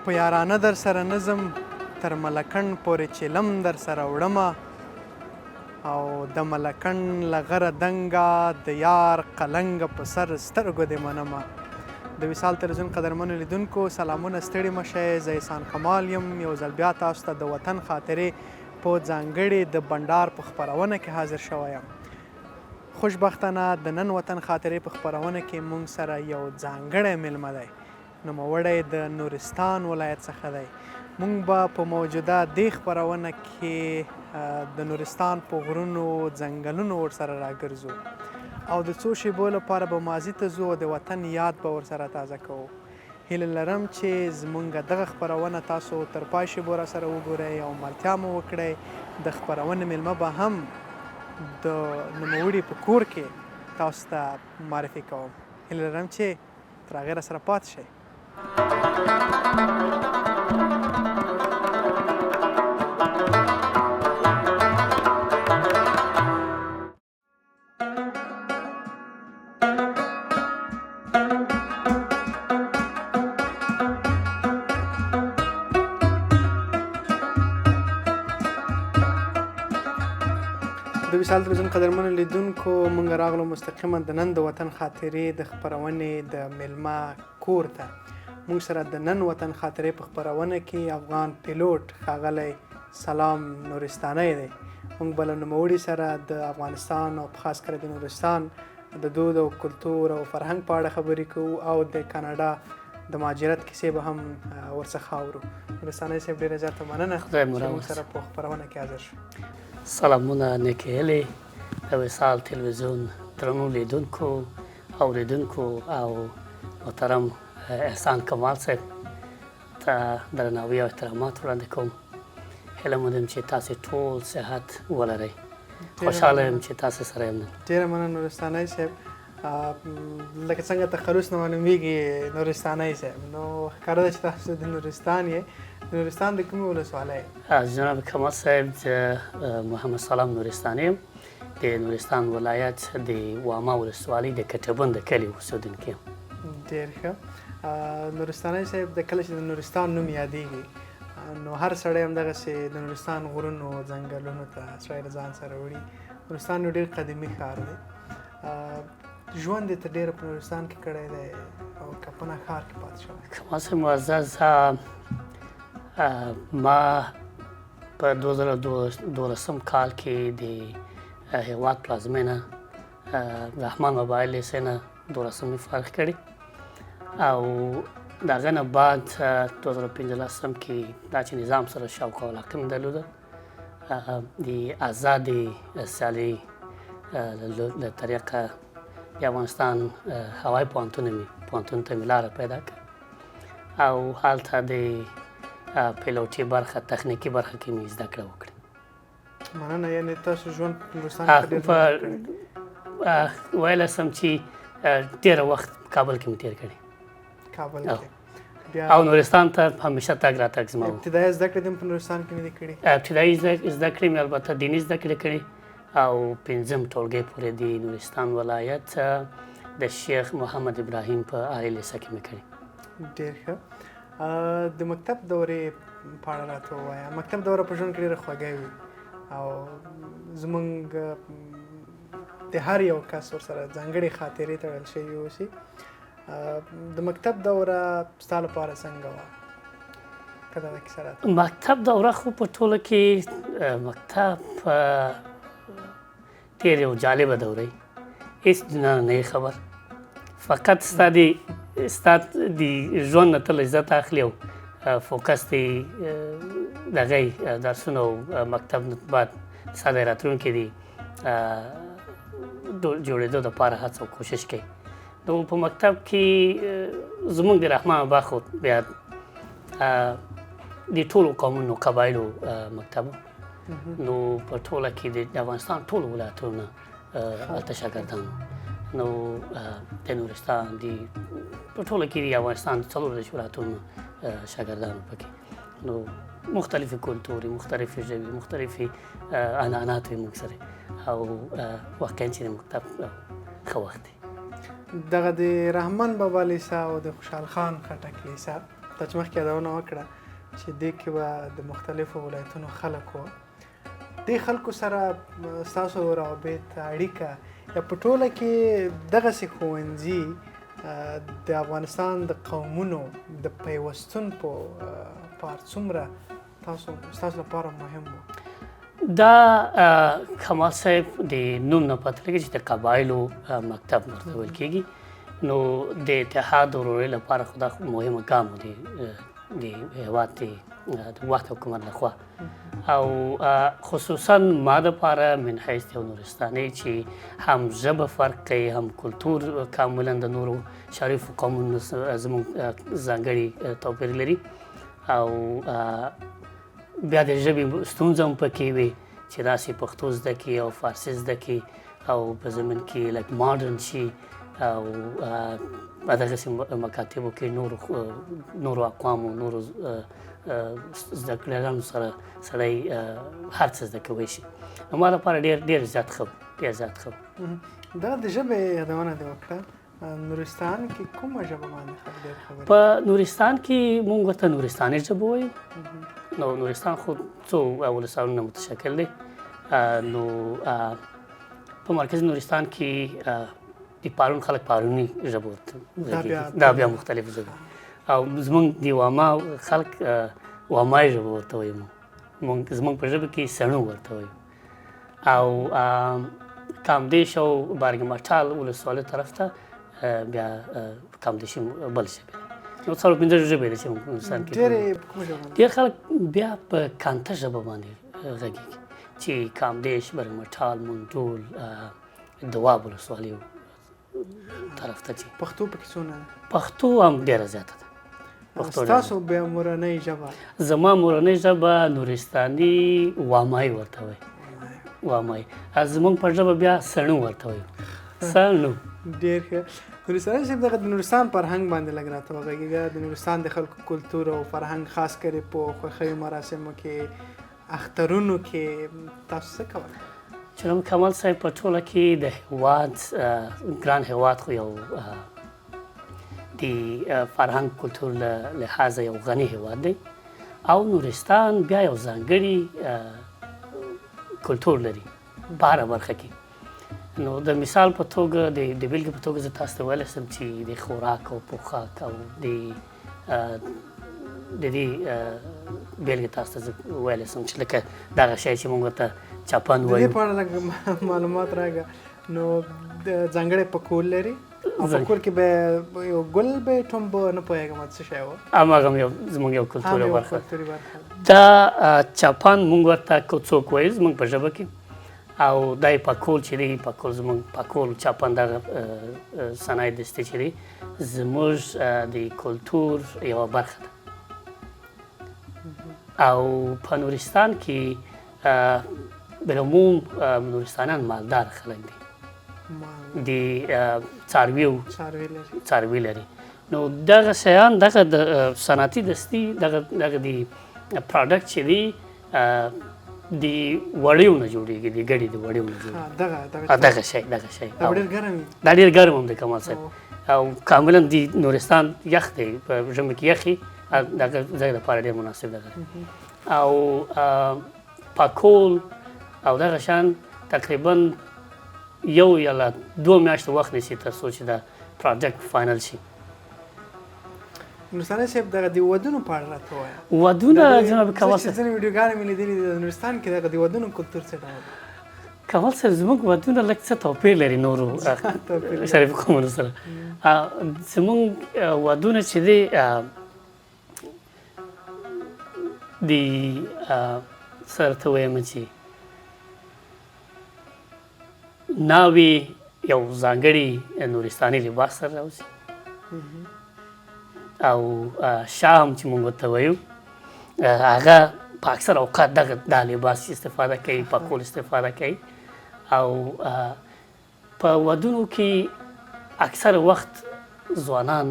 په یارانه در سره نظم تر ملکڼ پورې چلم در سره وړمه او د ملکڼ له غره دنګه د یار قلنګه په سر سترګو دې منمه. د وصال تلویزیون قدرمنو لیدونکو سلامونه، ستړي مه شئ. زه احسان کمال یم. یو ځل بیا تاسو ته د وطن خاطرې په ځانګړي د بنډار په خپرونه کې حاضر شوی یم. خوشبختانه د نن وطن خاطرې په خپرونه کې موږ سره یو ځانګړی مېلمه دی. نوموړی د نورستان ولایت څخه دی. موږ به په موجوده دې خپرونه کې د نورستان په غرونو ځنګلونو ورسره راګرځو او د څو شیبو لپاره به ماضي ته ځو او د وطن یاد به ورسره تازه کوو. هیله لرم چې زموږ دغه خپرونه تاسو تر پای شیبو راسره وګورئ او ملتیا مو وکړئ. د خپرونې مېلمه به هم د نوموړي په کور کې تاسو ته معرفي کوم. هیله لرم چې تر هغې راسره پاتې شئ. د وصال تلویزیون قدرمنو لیدونکو، موږ راغلو مستقیما د نن د وطن خاطرې د خپرونې د مېلمه کور ته. موږ سره د نن وطن خاطرې په خپرونه کې افغان پیلوټ ښاغلی سلام نورستانی دی. موږ به له نوموړي سره د افغانستان او په خاص کر د نورستان د دود او کلتور او فرهنګ په اړه خبرې کوو او د کاناډا د مهاجرت کیسې به هم ورڅخه اورو. نورستانی صاحب ډېره زیاته مننه چې موږ سره په خپرونه کې حاضر شو. سلامونه نیکې هیلې د وصال تلویزیون درنو لیدونکو اوریدونکو او محترم احسان کمال صاحب ته درناوي او احترامات وړاندې کوم. هیله مو ده چې تاسې ټول صحت ولرئ. خوشحاله یم چې تاسې سره یم. ډېره مننه نورستانی صاحب. لکه څنګه تخلص نه معلومیږي نورستانی صاحب، نو ښکاره ده چې تاسو د نورستان یې. نورستان د کومې ولسوالۍ؟ جناب کمال صاحب، محمدسلام نورستانی یم. د نورستان ولایت د واما ولسوالۍ د کټبند د کلي اوسېدونکی یم. ډېر ښه. نورستانی صاحب، د کله چې د نورستان نوم یادېږي نو هر سړی همدغسې د نورستان غرونو ځنګلونو ته سړی له ځان سره وړي. نورستان یو ډېر قدیمي ښار دی. ژوند یې تر ډېره په نورستان کې کړی دی او که په نه ښار کې پاتې شوی؟ کمال صاحب معزز، ما په 2012 کال کې د هېواد پلازمینه رحمان موبایل لیسې نه 12مې فارغ کړې او د هغه نه بعد 2015 کې دا چې نظام سره شاوخوا علاقه مې درلوده، د ازادې سیالۍ له طریقه د افغانستان هوایي پوهنتون ته مې لاره پیدا کړه او هلته د پیلوټي برخه، تخنیکي برخه کې مې زده کړه وکړه. مننه. یعنې تاسو ژوند په نورستان کې ډېر ویلی سم چې ډېره وخت کابل کې مې تېر کړی. کابل کې او نورستان ته همیشه تګ راتګ زما و. ابتدایي زده کړې دې په نورستان کې نه دي کړي؟ ابتدایي زده کړې مې البته دیني زده کړې کړي او 5م ټولګۍ پورې د نورستان ولایت د شیخ محمد ابراهیم په عالي لیسه کې مې کړي. ډېر ښه. د مکتب دورې په اړه راته ووایه. مکتب دوره په ژوند کې ډېره خوږه وي او زموږ د هر یو کس ورسره ځانګړې خاطرې تړل شوي اوسي. د مکتب دوره ستا لپاره څنګه وه؟ که دغه کیسه راته. مکتب دوره خو په ټوله کې مکتب ډېر یو جالبه دوره وي. هېڅ دنیا نه یې خبر، فقط ستا د ژوند نه ته لذت اخلي او فوکس د دغه درسونو او مکتب نه بعد ستا د راتلونکي د جوړېدو دپاره هڅه او کوشش کوي. نو په مکتب کې زموږ د رحمان بابا خو بیا د ټولو قومونو قبایلو مکتب نو په ټوله کې د افغانستان ټولو ولایتونو نه هلته شاګردان نو د نورستان په ټوله کې د افغانستان 4 ولایتونو شاګردان پکې نو مختلفې کلتوري، مختلفې ژبې، مختلفې عنعنات وي موږ سره او واقعا چې د مکتب ښه وخت دی. دغه د رحمان بابا لیسه او د خوشحال خان خټک لیسه تا چې مخکې یادونه وکړه چې دې کې به د مختلفو ولایتونو خلک وو دې خلکو سره ستاسو روابط اړیکه یا په ټوله کې دغسې ښوونځي د افغانستان د قومونو د پیوستون په څومره ستاسو لپاره مهم و دا کمال صاحب د نوم نه پته لګي چې د قبایلو مکتب ورته ویل کېږي نو د اتحاد ورورۍ لپاره خو دا مهمه ګام و د هېواد د وخت حکومت لخوا او خصوصا ما دپاره من حیث یو نورستانی چې هم ژبه فرق کوي هم کلتور کاملا د نورو شریفو قومونو زموږ ځانګړي توپیر لري او بیا د ژبې ستونزه هم پکې وي چې داسې پښتو زده کړي او فارسي زده کړي او په زمین کې لږ ماډرن شي او په دغسې مکاتبو کې نورو اقوامو نورو زده کړیالانو سره سړی هر څه زده کولی شي نو ما لپاره ډېر زیات ښه دا د ژبې یادونه دې وکړه نورستان کې کومه ژبه باندې ډېر خبرې په نورستان کې مونږ ورته نورستاني ژبه وایو نو نورستان خو څو ولسوالونه متشکل دی نو په مرکزي نورستان کې د پارون خلک پاروني ژبه ورته دا بیا مختلف ژبه او زمونږ د واما خلک وامای ژبه ورته وایو زمونږ په ژبه کې سڼو ورته وایو او کامدیش او بارګمټال ولسوالۍ طرف ته بیا کامدیشي بل ژبې نو څلور پنځه ژبې دي چې موږ په نورستان کې ډېر خلک بیا په کانته ژبه باندې غږېږي چې کامدیش برګمټال منډول دواب ولسوالیو طرف ته چې پښتو پکې څونه پښتو هم ډېره زیاته ده ستاسو بیا مورنۍ ژبه زما مورنۍ ژبه نورستاني وامای ورته وایي وامای زموږ په ژبه بیا سڼو ورته وایو سڼو ډېر ښه نورستاني صاحب دغه د نورستان فرهنګ باندې لږ راته وغږېږه د نورستان د خلکو کلتور او فرهنګ خاص کری په خوښیو مراسمو کې اخترونو کې تاسو څه کوئ جناب کمال صاحب په ټوله کې د هېواد ګران هېواد خو یو د فرهنګ کلتور له لحاظه یو غني هېواد دی او نورستان بیا یو ځانګړي کلتور لري په هره برخه کې نو د مثال په توګه د بیلګې په توګه زه تاسو ته ویلی شم چې د خوراک او پوښاک او د دې بیلګې تاسو ته زه ویلی شم چې لکه دغه شی چې موږ ورته چپن وایو د دې په اړه لږ معلومات راکړه نو ځانګړی پکول لري او پکول کې به یو ګل به ټومبه نه پوهېږم څه شی و هماغه هم زموږ یو کلتوري برخه دا چپن موږ ورته کوڅوک وایو زموږ په ژبه کې او دا پکول چې دی پکول زموږ پکول چپن دغه صنایع دستي چې دی زموږ د کلتور یوه برخه ده او په نورستان کې بالعموم نورستانیان مالدار خلک دي د څاروي لري نو دغه شیان دغه د صنعتي دستي دغه د پروډکټ چې دی د وړیو نه جوړېږي د ګډې د وړیو نه جوړېږي دغه شی دا ډېر ګرم هم دی کمال صاحب او کاملا د نورستان یخ دی په ژمي کې یخي دغه ځای لپاره ډېر مناسب دی او پکول او دغه شیان تقریبا یو یا له 2 میاشتو وخت نیسي تر څو چې دا پروجیکټ فاینل شي نورستاني صاحب دغه د ودونو په اړه راته وایه ودونه جناب کمال صاحب ځینې ویډیوګانې مې لیدلي د نورستان کې دغه د ودونو کلتور څه ډول کمال صاحب زموږ ودونه لږ څه توپیر لري نورو شریفو قومونو سره زموږ ودونه چې دی د سره ته وایم چې ناوې یو ځانګړي نورستاني لباس سره راوځي او شاه هم چې موږ ورته وایو هغه په اکثر اوقات دا لباس استفاده کوي پکول استفاده کوي او په ودونو کې اکثر وخت ځوانان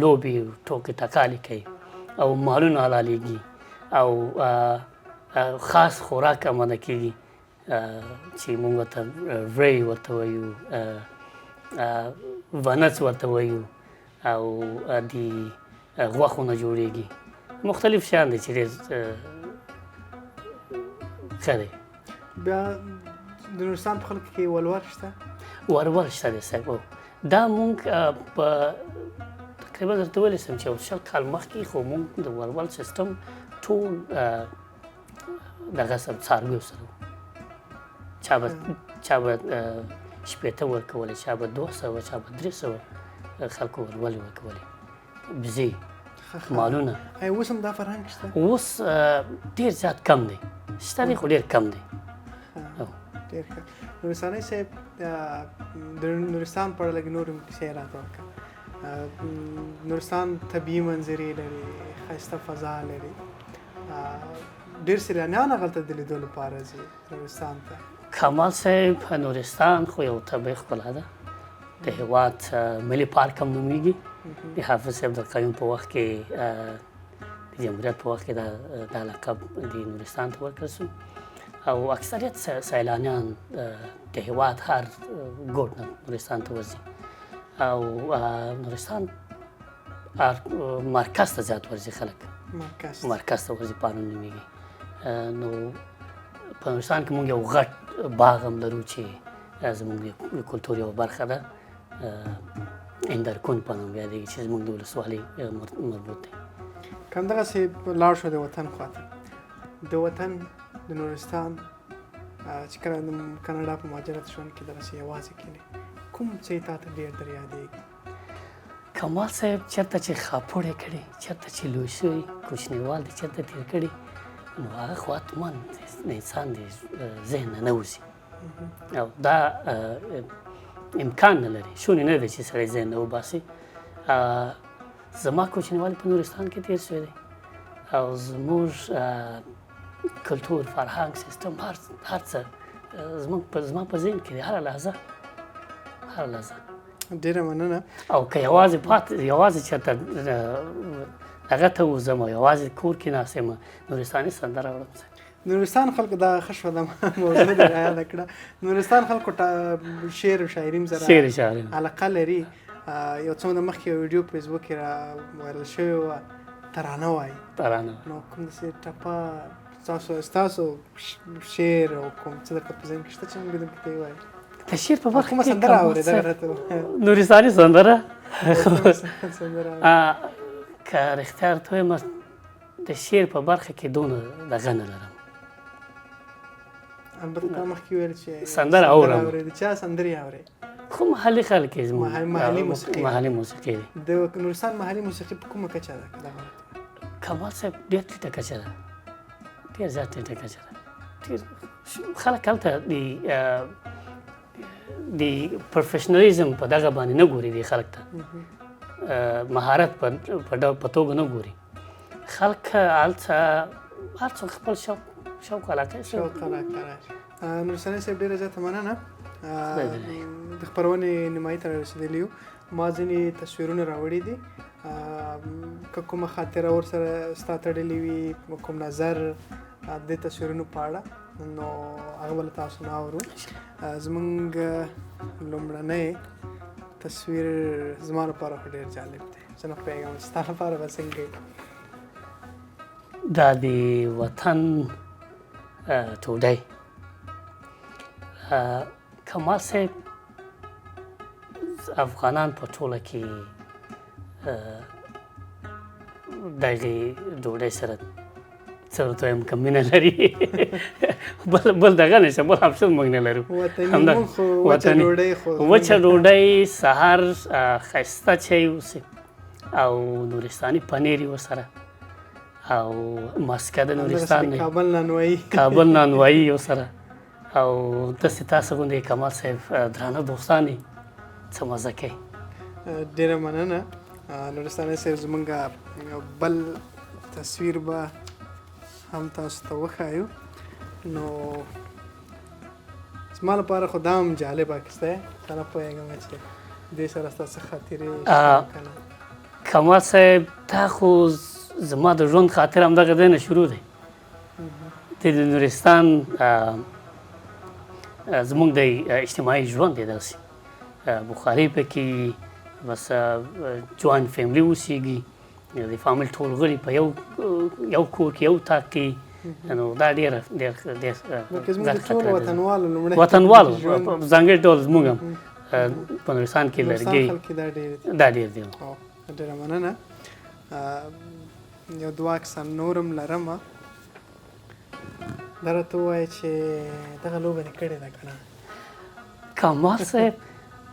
لوبې ټوکې ټکالې کوي او مالونه حلالیږي او خاص خوراک اماده کېږي چې موږ ورته وری ورته وایو ونڅ ورته وایو او د غوښونه جوړېږي مختلف شیان دي چې ډېر ښه دی. بیا د نورستان په خلکو کې ولور شته؟ ولور شته دی صاحب. دا مونږ په تقریبا درته ویلی سم چې یو 100 کال مخکې خو مونږ د ولور سیسټم ټول دغه سره څارویو سره و. چا به 80 ورکولې، چا به 200، چا به 300 خلکو ولولې ورکولې، بزې، مالونه. اوس هم دا فرهنګ شته؟ اوس ډېر زیات کم دی، شته دی خو ډېر کم دی. ډېر ښه. نورستاني صاحب د نورستان په اړه لږ نور هم کیسې راته وکړه. نورستان طبیعي منظرې لري، ښایسته فضا لري، ډېر سیلانیان هغلته د لیدو لپاره ځي نورستان ته. کمال صاحب نورستان خو یو طبیعي ښکلا ده. د هېواد ملي پارک هم نومیږي. د حافظ صاحب د قیوم په وخت کې د جمهوریت په وخت کې دا لقب د نورستان ته ورکړل شو او اکثریت سیلانیان د هېواد هر ګوټ نه نورستان ته ورځي او نورستان مرکز ته زیات ورځي خلک. مرکز ته ورځي پارون نومیږي. نو په نورستان کې موږ یو غټ باغ هم لرو چې زموږ د کلتور یوه برخه ده. اندرکون په نوم یادېږي چې زموږ د ولسوالۍ مربوط دی. که همدغسې لاړ شو د وطن خواته، د وطن د نورستان چې کله د کاناډا په مهاجرت ژوند کې دغسې یوازې کینې، کوم څه یې تا ته ډېر در یادېږي؟ کمال صاحب چېرته چې خاپوړې کړې، چېرته چې لوی شوي، کوچنیوال دې چېرته تېر کړي، نو هغه خو حتما د انسان د ذهن نه وځي او دا امکان نه لري، شونې نه دی چې سړی ذهن نه وباسي. زما کوچنیوالی په نورستان کې تېر شوی دی او زموږ کلتور، فرهنګ، سیستم، هر څه زما په ذهن کې دی هره لحظه. ډېره مننه. او که یوازې چېرته هغه ته وځم او یوازې کور کې ناست یم، نورستاني سندره وړم. نورستان خلکو دا ښه شوه، دا موضوع دې رایاده کړه. نورستان خلکو شعر و شاعري هم سره علاقه لري. یو څه موده مخکې یو ویډیو په فیسبوک کې را وایرل شوې وه، ترانه وایي. نو کوم داسې ټپه ستاسو شعر او کوم څه درته په ذهن کې شته چې موږ درته یې وایو؟ د شعر په برخه کومه سندره اورې دغه راته نورستاني سندره؟ که رښتیا درته ووایم د شعر په برخه کې دونه دغه نه لرم. البته تا مخکې ویل چې سندره اورم. د چا سندرې اورې؟ خو محلي خلک یې زموږ محلي موسیقي دی. د نورستان محلي موسیقي په کومه کچه ده؟ کمال صاحب ډېر ټیټه کچه ده، ډېر زیات ټیټه کچه ده. خلک هلته د پروفیشنالیزم په دغه باندې نه ګوري، دی خلک ته مهارت په توګه نه ګوري. خلک هلته هر څوک خپل شوق علاقه نورستاني صاحب ډېره زیاته مننه. د خپرونې نیمایي ته رارسېدلي یو. ما ځینې تصویرونه راوړي دي، که کومه خاطره ورسره ستا تړلې وي، کوم نظر د تصویرونو په اړه، نو هغه به له تاسو نه اورو. زموږ لومړنی تصویر زما لپاره خو ډېر جالب دی، زه نه پوهېږم چې ستا لپاره به څنګه وي. دا د وطن ټوډۍ. کمال صاحب افغانان په ټوله کې دغې ډوډۍ سره څه ورته وایم که مینه لري، بل دغه نشته، بل آپشن موږ نه لرو. وچه ډوډۍ، سهار ښایسته چای اوسي او نورستاني پنیر یې ورسره او ماسکه د نورستان نه، کابل نانوایي ورسره او داسې تاسو غوندې کمال صاحب درانه دوستان دي، څه مزه کوي. ډېره مننه. نورستاني صاحب زموږ بل تصویر به هم تاسو ته وښایو. نو زما لپاره خو دا هم جالب عکس دی، زه نه پوهېږم چې دې سره ستا څه خاطرې شته. کمال صاحب دا خو زما د ژوند خاطر همدغه دی نه شروع دی. د نورستان زموږ د اجتماعي ژوند دی داسې، بخاري پکې، بس جوائنټ فیملي اوسېږي د فامیل ټول غړي په یو کور کې یو اتاق کې نو دا ډېر وطنوالو ځانګړي ډول زموږ هم په نورستان کې لرګي دا ډېر دی. ډېره مننه. یو دوه عکسه نور هم لرم. دا راته ووایه چې دغه لوبه دې کړې ده که نه؟ کمال صاحب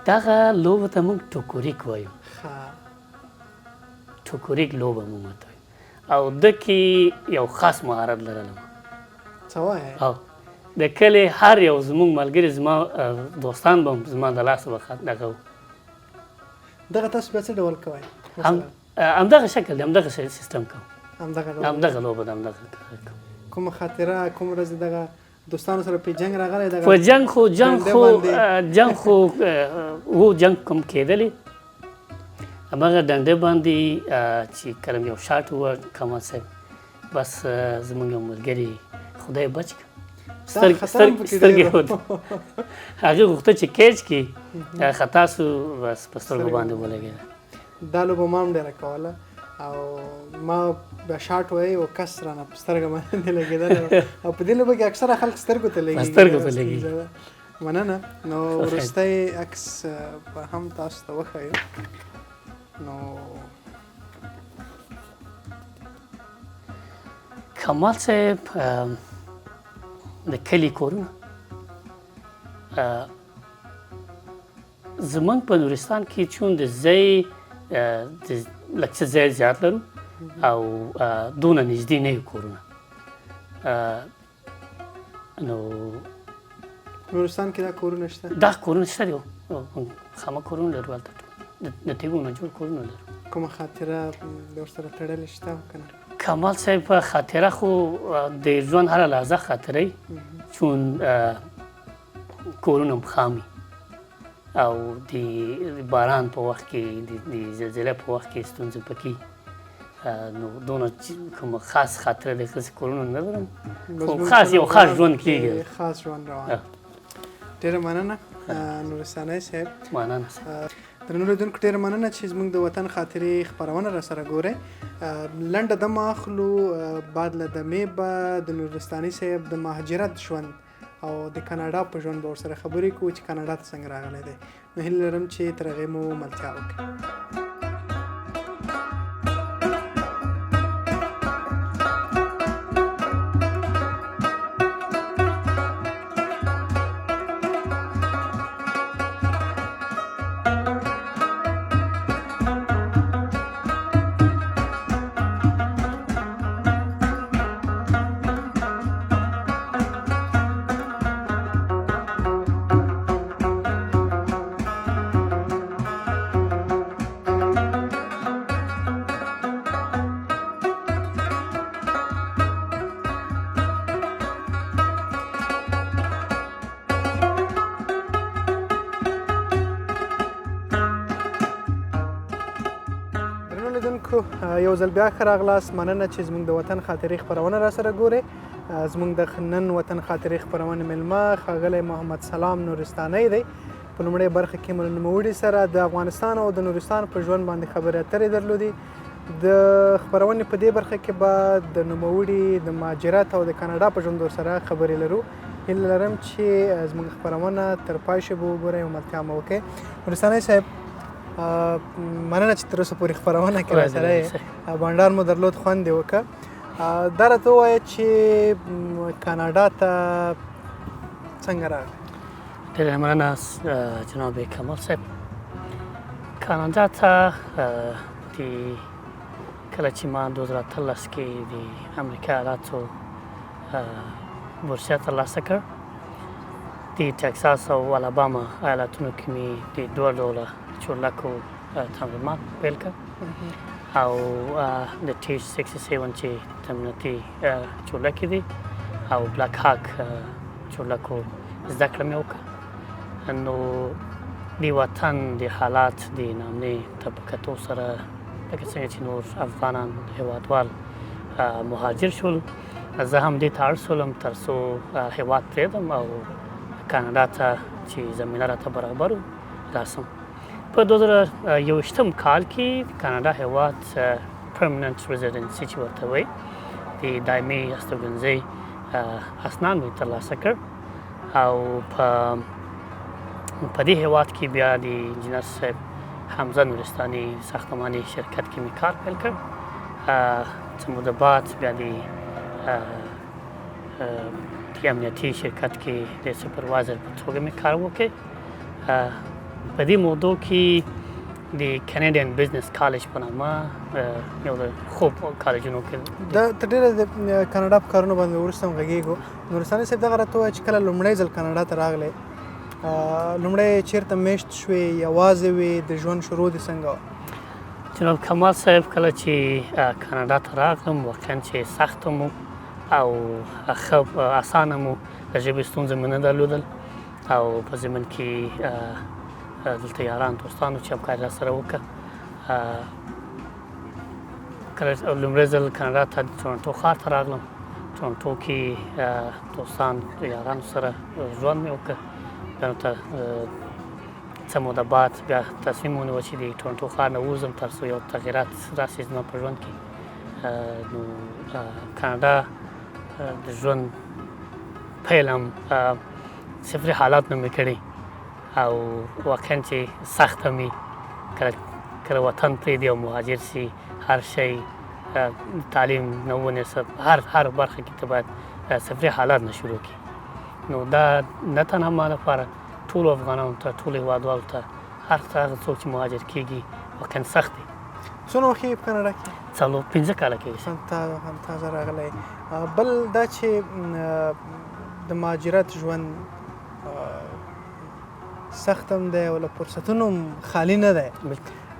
دغه لوبه ته موږ ټوکوریک وایو. ټوکوریک لوبه موږ ورته وایو او ده کې یو خاص مهارت لرلم. څه وایې؟ او د کلي هر یو زموږ ملګري زما دوستان به هم زما د لاسه به دغه و. دغه تاسو بیا څه ډول کوئ؟ همدغه شکل دی، همدغه سیستم کوم، همدغه لوبه ده، همدغه کوم. کومه خاطره کوم ورځ دغه دوستانو سره په جنګ راغلی؟ په جنګ خو و جنګ کوم کېدلی هماغه ډنډې باندې چې کله یو شاټ ووړ کمال صاحب بس زموږ یو ملګري خدای بچ کړه سترګې هغې غوښته چې کیچ کړي خطا سو بس په سترګو باندې ولګېده. دا لوبه ما هم ډېره کوله او ما به شاټ وایي او کس رانه په سترګه باندې لګېدلی او په دې لوبه کې اکثره خلک سترګو ته لګېږي. مننه. نو وروستی عکس به هم تاسو ته وښیو. نو کمال صاحب د کلي کورونه زموږ په نورستان کې چون د ځای لږ څه ځای زیات لرو او دونه نږدې نه وي کورونه. نو نورستان کې دا کورونه شته؟ دا کورونه شته دي، خامه کورونه لرو، هلته د تیږو نه جوړ کورونه لرو. کومه خاطره د ورسره تړلې شته او که نه؟ کمال صاحب خاطره خو د ژوند هره لحظه خاطره وي چون کورونه هم خام او د باران په وخت کې د زلزله په وخت کې ستونزې پکې نو دونه کومه خاص خاطره د داسې کورونه نه لرم خو یو خاص ژوند کېږي، خاص ژوند روان. ډېره مننه نورستانی صاحب. مننه صاحب. درنو لیدونکو ډېره مننه چې زموږ د وطن خاطرې خپرونه راسره ګورئ. لنډه دمه اخلو، بعد له دمې به د نورستاني صاحب د مهاجرت ژوند او د کاناډا په ژوند به ورسره خبرې کوو چې کاناډا ته څنګه راغلی دی. نو هیله لرم چې تر هغې مو ملتیا وکړي. یو ځل بیا ښه راغلاست. مننه چې زموږ د وطن خاطرې خپرونه راسره ګورئ. زموږ د نن وطن خاطرې خپرونې مېلمه ښاغلی محمدسلام نورستانی دی. په لومړۍ برخه کې مو له نوموړي سره د افغانستان او د نورستان په ژوند باندې خبرې اترې درلودې. د خپرونې په دې برخه کې به د نوموړي د مهاجرت او د کاناډا په ژوند ورسره خبرې لرو. هیله لرم چې زموږ خپرونه تر پای شی به وګورئ او ملتیا مو وکړئ. نورستانی صاحب مننه چې تر اوسه پورې خپرونه کې راسره یې. بنډار مو درلود، خوند یې وکړه. دا راته ووایه چې کاناډا ته څنګه راغلی؟ ډېره مننه جناب کمال صاحب. کاناډا ته کله چې ما 2013 کې د امریکا ایالاتو بورسیه ترلاسه کړ، د ټکساس او الاباما ایالتونو کې مې د دوه ډوله چورلکو تمرینات پیل کړ او د ټي 67 چې تمریناتي چورلکې دي او بلاک هاک چورلکو زده کړه مې وکړه. نو د وطن د حالات د نامنې طبقاتو سره لکه څنګه چې نور افغانان هېوادوال مهاجر شول، زه هم دې ته اړ شولم تر څو هېواد پرېږدم او کاناډا ته چې زمینه راته برابر راسم. په 2021 کال کې د کاناډا هېواد پرمننت ریزیډنسي چې ورته وایي د دایمي استوګنځۍ اسناد مې ترلاسه کړ او په دې هېواد کې بیا د انجینر صاحب حمزه نورستانی ساختماني شرکت کې مې کار پیل کړ څه موده بعد بیا د امنیتي شرکت کې د سپروایزر په توګه مې کار وکړ په دې موضوع کې د کاناډین بزنس کالج په نامه یو د خوب کالجونو کې ته ډېره د کاناډا په کارونو باندې وروسته هم غږېږو نورستاني صاحب دغه راته ووایه چې کله لومړی ځل کاناډا ته راغلی لومړی چېرته میشت شوې یوازې وې د ژوند شروع دې څنګه وه جناب کمال صاحب کله چې کاناډا ته راغلم واقعا چې سخته مو او ښه اسانه مو د ژبې ستونزه مې نه درلودل او په ضمن کې دلته یاران دوستانو چې همکاري راسره وکړه کله لومړی ځل کاناډا ته ټورنټو ښار ته راغلم ټورنټو کې دوستان یارانو سره ژوند مې وکړ بیا ته څه موده بعد بیا تصمیم ونیوه چې د ټورنټو ښار نه ووځم تر څو یو تغییرات راسي زما په ژوند کې نو کاناډا د ژوند پیل هم صفري حالات نه مې کړي او واقعا چې سخته مې کله وطن پرېږدي او مهاجر سي هر شی تعلیم نه ونیسه هر برخه کې ته باید صفري حالات نه شروع کړي نو دا نه تنها ما لپاره ټولو افغانانو ته ټولو هېوادوالو ته هر هغه څوک چې مهاجر کېږي واقعا سخت دی څومره وخت یې په کاناډا کې 15 کاله کېږي تازه راغلی بل دا چې د مهاجرت ژوند سخت هم دی او له فرصتونو خالي نه دی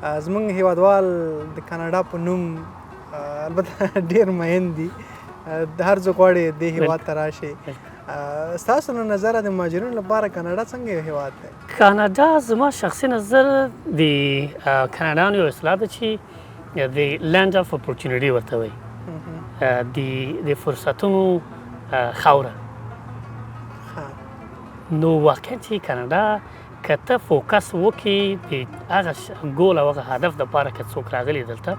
زموږ هېوادوال د کاناډا په نوم البته ډېر مین دي هر څوک غواړي دې هېواد ته راشي ستاسو له نظره د مهاجرینو لپاره کاناډا څنګه یو هېواد دی کاناډا زما شخصي نظر د کاناډایانو یو اصطلاح ده چې د لینډ اف اپورچونیټي ورته وایي د فرصتونو خاوره نو واقعا چې کاناډا که ته فوکس وکړې د هغه ګول او هغه هدف دپاره که څوک راغلي دلته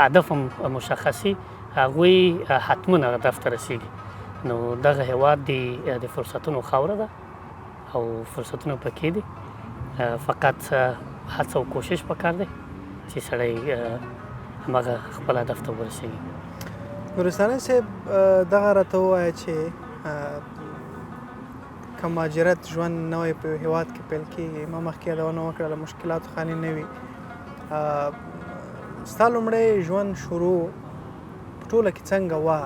هدف هم مشخصي هغوی حتما هغه هدف ته رسېږي نو دغه هېواد د فرصتونو خاوره ده او فرصتونه پکې دي فقط هڅه او کوشش پکار دی چې سړی هماغه خپل هدف ته ورسېږي نورستاني صاحب دغه راته ووایه چې که مهاجرت ژوند نوی په یو هېواد کې پیل کېږي ما مخکې یادونه وکړه له مشکلاتو خالي نه وي ستا لومړی ژوند شروع په ټوله کې څنګه وه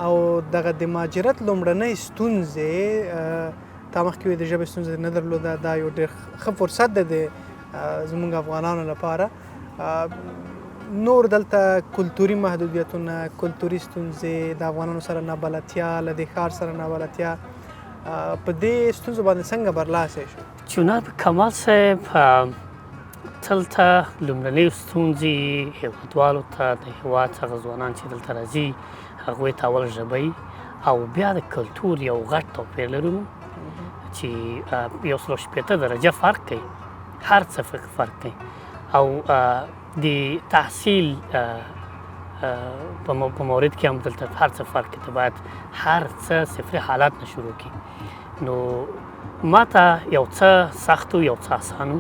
او دغه د مهاجرت لومړنۍ ستونزې تا مخکې وایي د ژبې ستونزه نه درلوده دا یو ډېر ښه فرصت دی د زموږ افغانانو لپاره نور دلته کلتوري محدودیتونه کلتوري ستونزې د افغانانو سره نابلدتیا له دې ښار سره نابلدتیا په دې ستونزو باندې څنګه برلاسی شو جناب کمال صاحب دلته لومړنۍ ستونزې هېوادوالو ته د هېواد څخه ځوانان چې دلته راځي هغوی ته اول ژبه او بیا د کلتور یو غټ توپیر لرو چې 160 درجه فرق کوي هر څه فرق کوي او د تحصیل په مورد کې هم دلته هر څه فرق کوي ته باید هر څه صفري حالات نه شروع کړي نو ما ته یو څه سخت و یو څه اسان و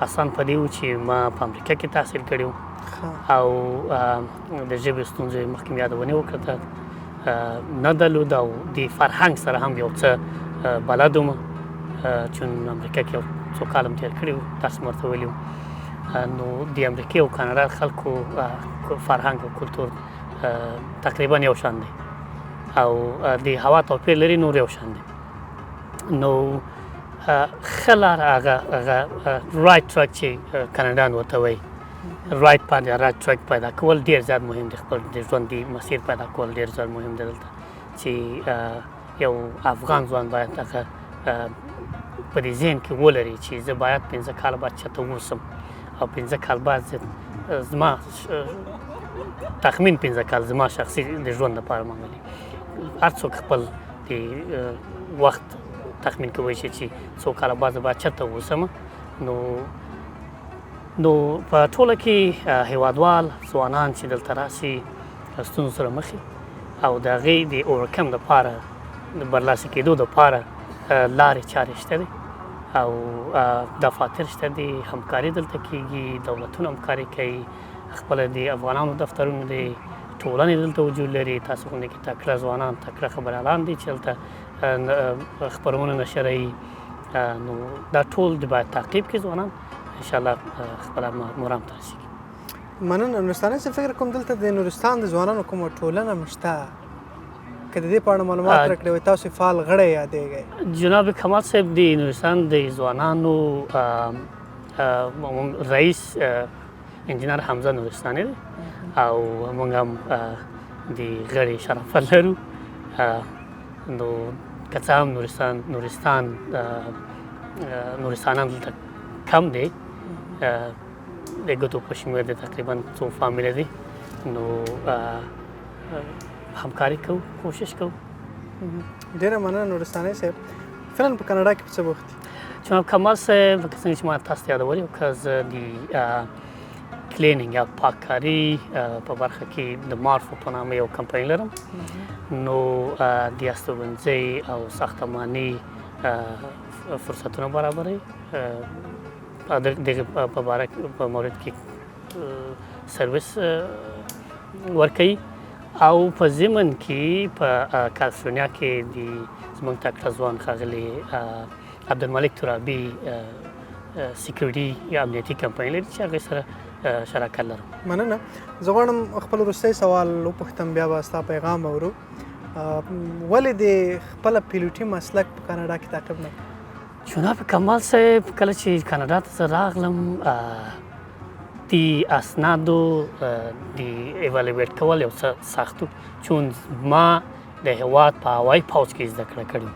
اسان په دې و چې ما په امریکا کې تحصیل کړی و او د ژبې ستونزې مخکې مې یادونې وکړه نه درلود او د فرهنګ سره هم یو څه بلد وم چون امریکا کې یو څو کال هم تېر کړي و درس مې ورته ویلي و نو د امریکې او کاناډا خلکو فرهنګ او کلتور تقریبا یو شان دی او د هوا توپیر لري نور یو شان دی نو ښه لار هغه رایټ ټریک چې کاناډایان ورته وایي رایټ باندې رایټ ټریک پیدا کول ډېر زیات مهم دی خپل د ژوندي مسیر پیدا کول ډېر زیات مهم دی دلته چې یو افغان ځوان باید هغه په دې ذهن کې ولري چې زه باید 15 کاله بعد چېرته اوسم او 15 کال بعد زما تخمین 15 کال زما شخصي د ژوند لپاره معمولي هر څوک خپل د وخت تخمین کوي چې څو کاله بعد زه باید چېرته اوسم نو نو په ټوله کې هیوادوال ځوانان چې دلته راشي ستونزو سره مخ او د هغې د اورکم دپاره د برلاسي کېدو دپاره لارې چارې شته دي او دفاتر شته دي، همکاري دلته کېږي، دولتونه همکاري کوي، خپله د افغانانو دفترونه دي، ټولنې دلته وجود لري. تاسو غوندې کې تکړه ځوانان، تکړه خبریالان دي چې دلته خپرونه نشروي. نو دا ټول د باید تعقیب کړي ځوانان، انشاءالله خپله مرام ته رسېږي. مننه. نورستاني صاحب، فکر کوم دلته د نورستان د ځوانانو کومه ټولنه شته که د دې په اړه معلومات راکړئ وای، تاسو فعال غړی یادېږئ؟ جناب کمال صاحب د نورستان د ځوانانو رئیس انجینر حمزه نورستانی دی او موږ هم د غړي شرافت لرو. نو که څه هم نورستانیان دلته کم دی، د ګوتو په شمېر د تقریبا څو فامیله دي، نو همکاري کوو، کوشش کوو. ډېره مننه نورستاني صاحب. فعلا په کاناډا کې په څه بوخت دي؟ جناب کمال صاحب، لکه څنګه چې ما تاسو ته یادولي، که زه د کلینینګ یا پاککاري په برخه کې د مارفو په نامه یو کمپنۍ لرم، نو د استوګنځي او ساختماني فرصتونه برابروي. دغه په مورد کې سروس ورکوي او په ضمن کې په کالیفورنیا کې د زموږ تکړه ځوان ښاغلي عبدالملک ترابي سیکیورټي یا امنیتي کمپنۍ لري چې هغې سره شراکت لرم. مننه. زه غواړم خپل وروستی سوال وپوښتم، بیا به ستا پیغام اورو. ولې د خپله پیلوټي مسلک په کاناډا کې تعقیب نه کړو؟ جناب کمال صاحب، کله چې کاناډا ته زه راغلم، د اسنادو د ایوالویټ کول یو څه سخت و، چون ما د هېواد په هوایي پوځ کې زده کړه کړې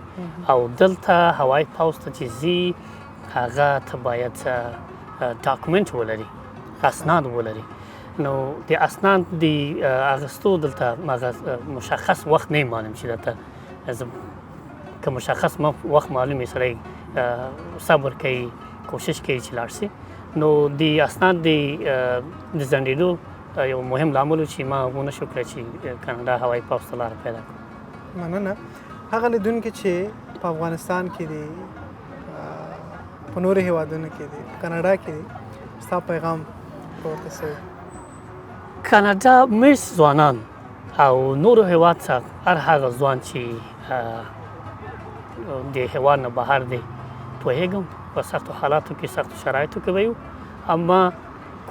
او دلته هوایي پوځ ته چې ځي هغه ته باید ډاکومنټ ولري، اسناد ولري. نو د اسناد د اخیستو دلته مشخص وخت نه معلوم چې دلته که مشخص وخت معلوم وي سړی صبر کوي، کوشش کوي چې لاړ شي. نو د اسناد د ځنډېدو یو مهم لامل چې ما ونه شو کړی چې کاناډا هوایي پوځ ته لاره پیدا کړم. مننه. هغه لیدونکي چې په افغانستان کې دي، په نورو هیوادونو کې دي، په کاناډا کې دي، ستا پیغام ورته څه وي؟ کاناډا مېشت ځوانان او نورو هیواد څخه هر هغه ځوان چې د هیواد نه بهر دی، پوهېږم په سختو حالاتو کې، سختو شرایطو کې به یو، اما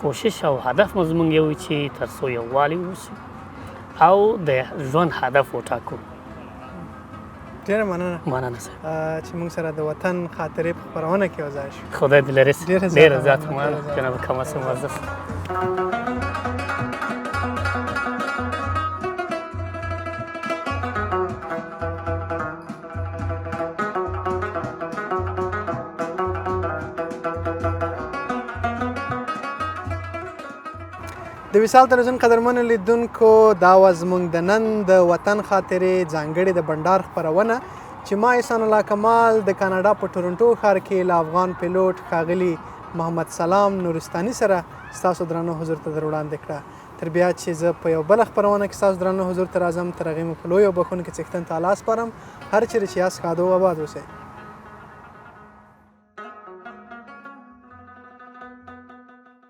کوشش او هدف مو زموږ یو وي چې تر څو یووالي واوسي او د ژوند هدف وټاکو. ډېره مننه. مننه صاحب چې موږ سره د وطن خاطرې په خپرونه کې یو ځای شو. خدای دې لرې ډېره زیاته مننه جناب کمال صاحب، معزز. د وصال تلویزیون قدرمنو لیدونکو، دا وه زموږ د نن د وطن خاطرې ځانګړې د بنډار خپرونه چې ما احسان الله کمال د کاناډا په ټورنټو ښار کې له افغان پیلوټ ښاغلي محمدسلام نورستاني سره ستاسو درانه حضور ته در وړاندې کړه. تر بیا چې زه په یو بله خپرونه کې ستاسو درانه حضور ته راځم، تر هغې مو په لویو بښونکو څښتن ته الله سپارم. هر چیرې چې یاست ښاد او اباد اوسئ.